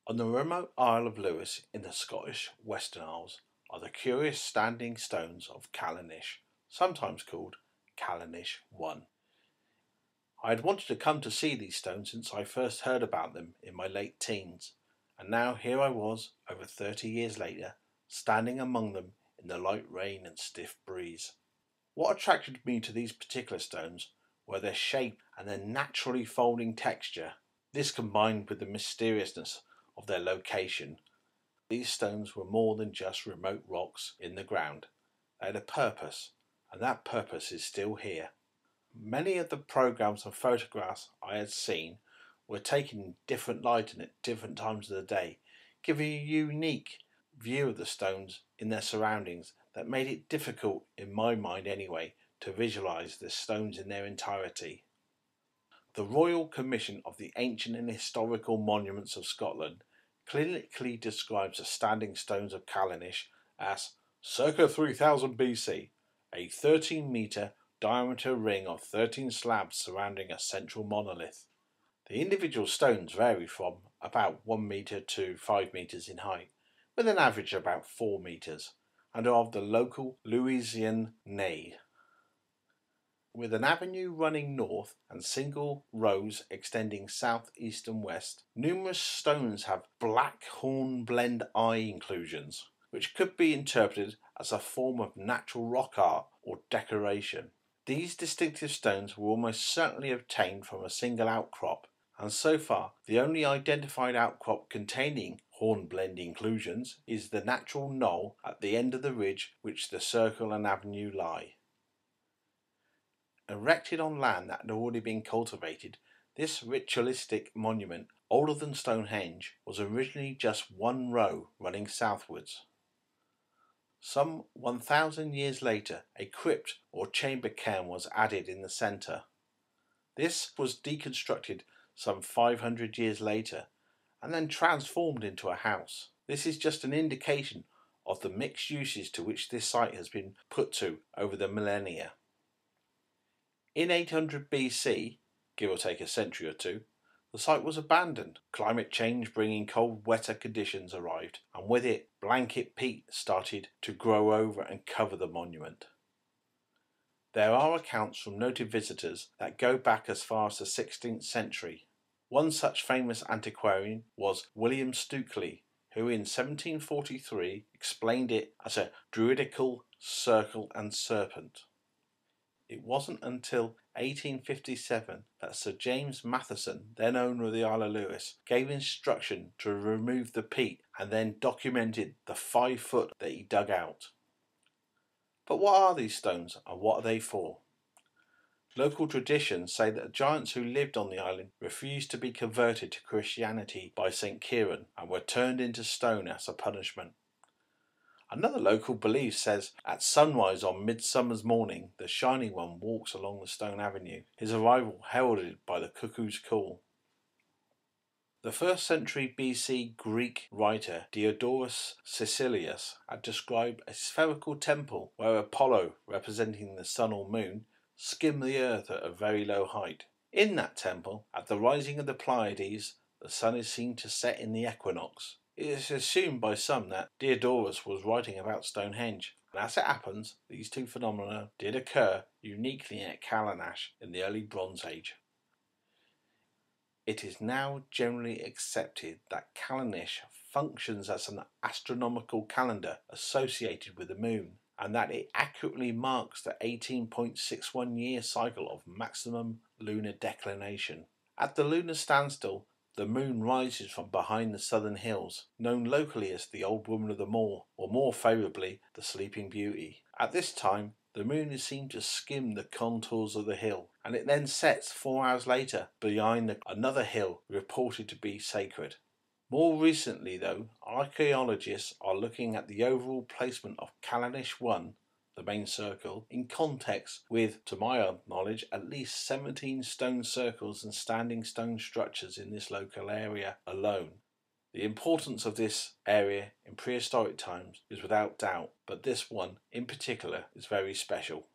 On the remote Isle of Lewis in the Scottish Western Isles are the curious standing stones of Callanish, sometimes called Callanish I. I had wanted to come to see these stones since I first heard about them in my late teens, and now here I was, over 30 years later, standing among them in the light rain and stiff breeze. What attracted me to these particular stones were their shape and their naturally folding texture. This combined with the mysteriousness of their location. These stones were more than just remote rocks in the ground. They had a purpose, and that purpose is still here. Many of the programs and photographs I had seen were taken in different light and at different times of the day, giving a unique view of the stones in their surroundings that made it difficult, in my mind anyway, to visualise the stones in their entirety. The Royal Commission of the Ancient and Historical Monuments of Scotland clinically describes the standing stones of Callanish as circa 3000 BC, a 13-metre diameter ring of 13 slabs surrounding a central monolith. The individual stones vary from about 1 metre to 5 metres in height, with an average of about 4 metres, and are of the local Louisian nade. With an avenue running north and single rows extending south, east and west, numerous stones have black hornblende eye inclusions, which could be interpreted as a form of natural rock art or decoration. These distinctive stones were almost certainly obtained from a single outcrop, and so far the only identified outcrop containing hornblende inclusions is the natural knoll at the end of the ridge which the circle and avenue lie. Erected on land that had already been cultivated, this ritualistic monument, older than Stonehenge, was originally just one row running southwards. Some 1,000 years later, a crypt or chamber cairn was added in the centre. This was deconstructed some 500 years later and then transformed into a house. This is just an indication of the mixed uses to which this site has been put to over the millennia. In 800 BC, give or take a century or two, the site was abandoned. Climate change bringing cold, wetter conditions arrived, and with it, blanket peat started to grow over and cover the monument. There are accounts from noted visitors that go back as far as the 16th century. One such famous antiquarian was William Stukeley, who in 1743 explained it as a druidical circle and serpent. It wasn't until 1857 that Sir James Matheson, then owner of the Isle of Lewis, gave instruction to remove the peat and then documented the 5 foot that he dug out. But what are these stones and what are they for? Local traditions say that the giants who lived on the island refused to be converted to Christianity by St. Kieran and were turned into stone as a punishment. Another local belief says at sunrise on Midsummer's morning, the Shining One walks along the stone avenue, his arrival heralded by the cuckoo's call. The 1st century BC Greek writer Diodorus Siculus had described a spherical temple where Apollo, representing the sun or moon, skimmed the earth at a very low height. In that temple, at the rising of the Pleiades, the sun is seen to set in the equinox. It is assumed by some that Diodorus was writing about Stonehenge, and as it happens, these two phenomena did occur uniquely at Callanish in the early Bronze Age. It is now generally accepted that Callanish functions as an astronomical calendar associated with the moon, and that it accurately marks the 18.61 year cycle of maximum lunar declination. At the lunar standstill, the moon rises from behind the southern hills, known locally as the Old Woman of the Moor, or more favourably, the Sleeping Beauty. At this time, the moon is seen to skim the contours of the hill, and it then sets 4 hours later behind another hill reported to be sacred. More recently, though, archaeologists are looking at the overall placement of Callanish I, the main circle, in context with, to my knowledge, at least 17 stone circles and standing stone structures in this local area alone. The importance of this area in prehistoric times is without doubt, but this one in particular is very special.